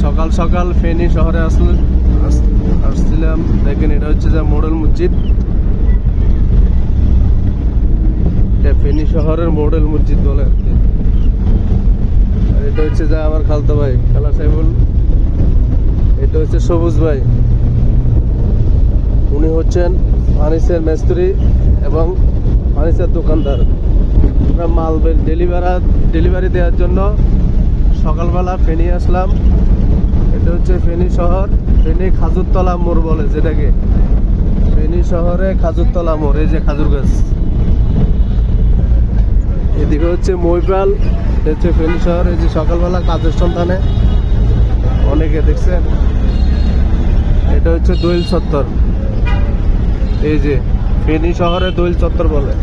সকাল সকাল ফেনী শহরে আসছিলাম। দেখেন এটা হচ্ছে যে মডেল মসজিদ, এটা ফেনী শহরের মডেল মসজিদ বলে আর কি। আর এটা হচ্ছে যে আমার খালতো ভাই খালা সাইফুল, এটা হচ্ছে সবুজ ভাই, উনি হচ্ছেন ফার্নিচার মিস্ত্রি এবং ফার্নিচার দোকানদার। আমরা মাল ডেলিভারি দেওয়ার জন্য সকালবেলা ফেনী আসলাম। এটা হচ্ছে ফেনী শহর, ফেনী খাজুরতলা মোড় বলে যেটাকে, ফেনী শহরে খাজুরতলা মোড়। এই যে খাজুর গাছ, এদিকে হচ্ছে মহিপাল, এটা হচ্ছে ফেনী শহর। এই যে সকালবেলা কাজের সন্ধানে অনেকে দেখছেন, এটা হচ্ছে দোয়েল চত্বর। এই যে ফেনী শহরে দোয়েল চত্বর বলে।